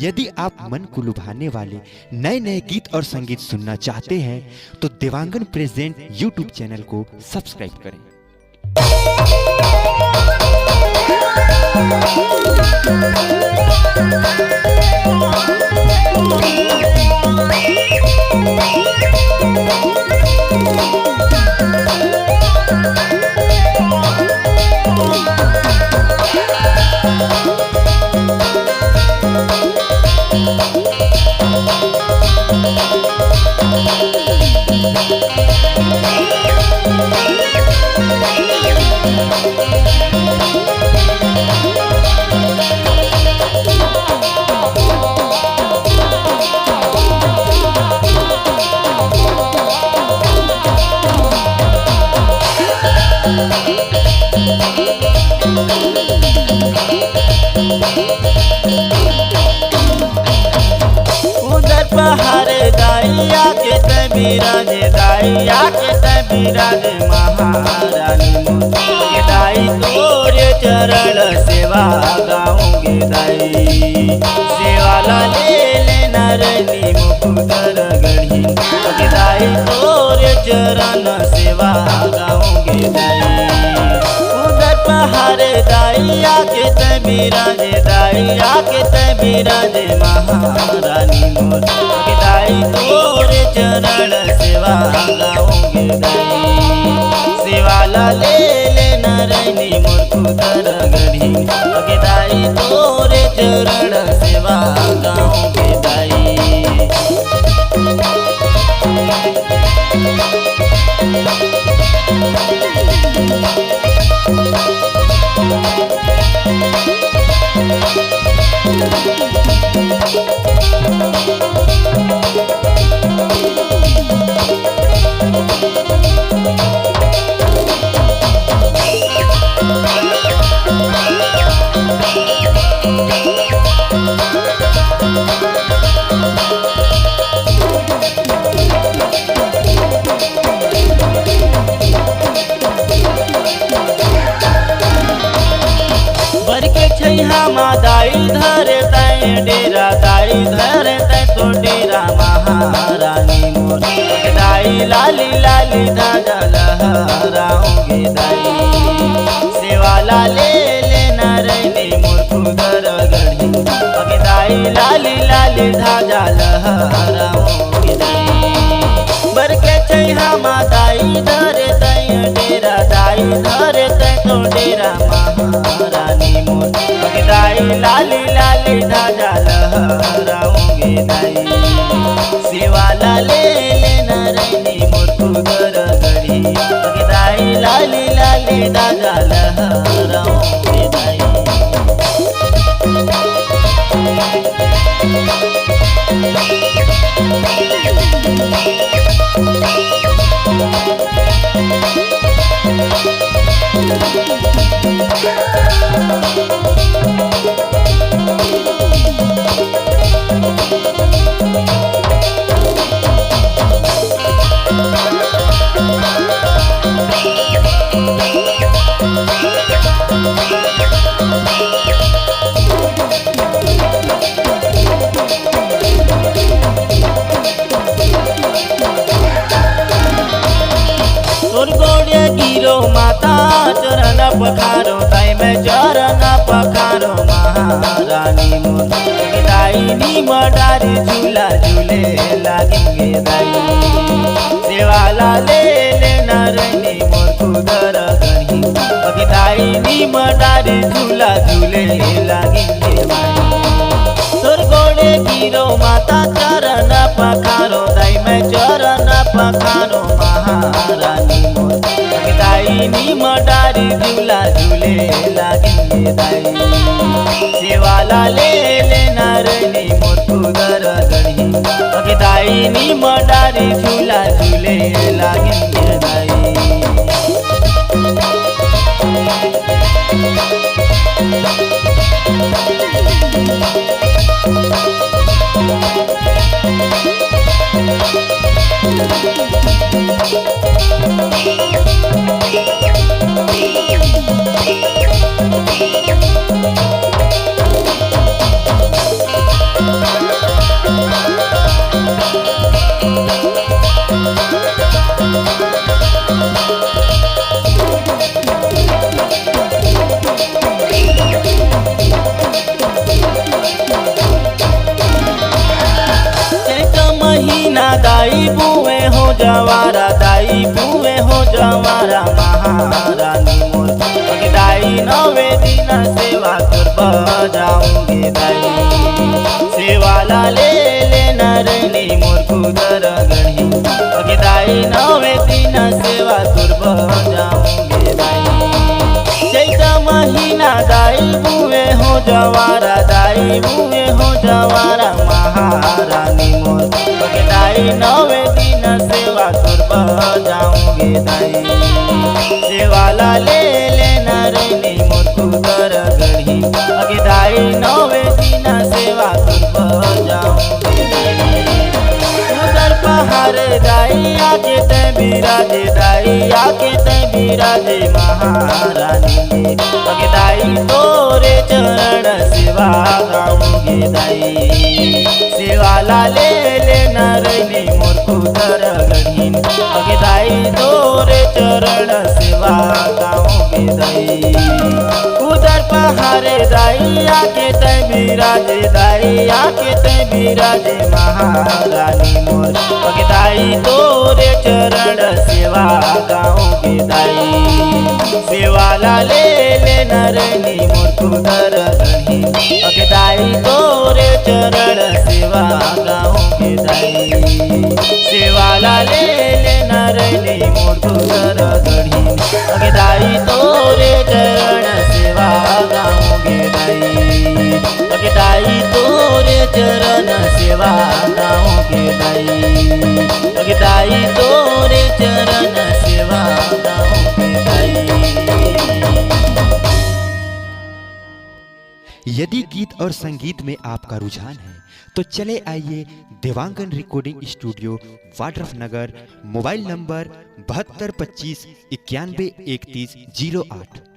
यदि आप मन को लुभाने वाले नए नए गीत और संगीत सुनना चाहते हैं तो देवांगन प्रेजेंट यूट्यूब चैनल को सब्सक्राइब करें। उधर पहाड़ दाइया के तबीराज दाइया के तबीराज महारानी मोती दाई तोरे चरण सेवा गाऊंगे दाई सेवाला ले लेना रनी मुकुदर गढ़ी दाई तोरे चरण सेवा गाऊंगे दाई उधर पहाड़ दाइया के तबीराज दाइया के तबीराज महारानी मोती दाई तोरे चरण सेवा गाऊंगे दाई सेवाला ले लेना रनी मुकुदर गढ़ी दाई तोरे चरण सेवा गाऊंगे दाई। दाई धरे तय डेरा दाई धरे तय तो डेरा महारानी मोती दाई लाली लाली धाजा लहराऊंगे दाई सेवाला ले लेना रनी मुकुदर गढ़ी दाई लाली लाली धाजा लहराऊंगे दाई बरके छैहा दाई धरे तय डेरा दाई धरे तय तो डेरा महारानी मोती दाई लाली लाली धाजा लहराऊंगे दाई सेवाला ले लेना रनी मुकुदर गढ़ी दाई लाली लाली धाजा लहराऊंगे दाई। गिरो माता चरण पखारो ताई में चरण पखारो महारानी मोती दाई नीम डारी झूला झूले लागेंगे दाई सेवाला ले लेना रनी मुकुदर गढ़ी दाई नीम डारी झूला झूले लागेंगे तोर गोड़े गिरो माता चरण पखारो दाई में चरण पखारो महारानी मोती दाई नीम डारी झूला झूले लागेंगे दाई सेवाला ले लेना रनी मुकुदर गढ़ी दाई नीम डारी झूला झूले लागेंगे दाई। दाई बुए हो जवारा, दाई बुए हो जवारा महारानी मोर दाई नवे दिन सेवा कर जाऊंगे दाई। सेवाला ले नरनी मोर कुदर गढ़ी दाई नवे दिन सेवा कर जाऊंगे दाई। चैत महीना दाई बुए हो जवारा, दाई बुए हो जवारा महारानी मोर दाई नवे दिन सेवा कर जाऊंगे दाई। सेवाला ले नरनी मोर कुदर गढ़ी दाई नवे दिन सेवा कर जाऊंगे दाई। उधर पहाड़ दाई आके ते बिराजे, दाई आके ते बिराजे महारानी दाई तोरे चरण सेवा गाऊंगे दाई। सेवाला ले नरनी मोर कुदर गढ़ी दाई तोरे चरण सेवा गाऊंगे दाई। उधर पहाड़े दाई आके ते बिराजे, दाई आके ते बिराजे महारानी मोर दाई तोरे चरण सेवा गाऊंगे दाई। सेवाला ले नरनी मोर कुदर गढ़ी दाई तोरे चरण सेवा गाऊंगे दाई। सेवाला ले नरनी मोर कुदर गढ़ी दाई तोरे चरण सेवा गाऊंगे दाई। दाई तोरे चरण सेवा गाऊंगे दाई। दाई तोरे चरण सेवा गाऊंगे दाई। यदि गीत और संगीत में आपका रुझान है तो चले आइए देवांगन रिकॉर्डिंग स्टूडियो वाड्रफ नगर, मोबाइल नंबर 7225 91 31 08।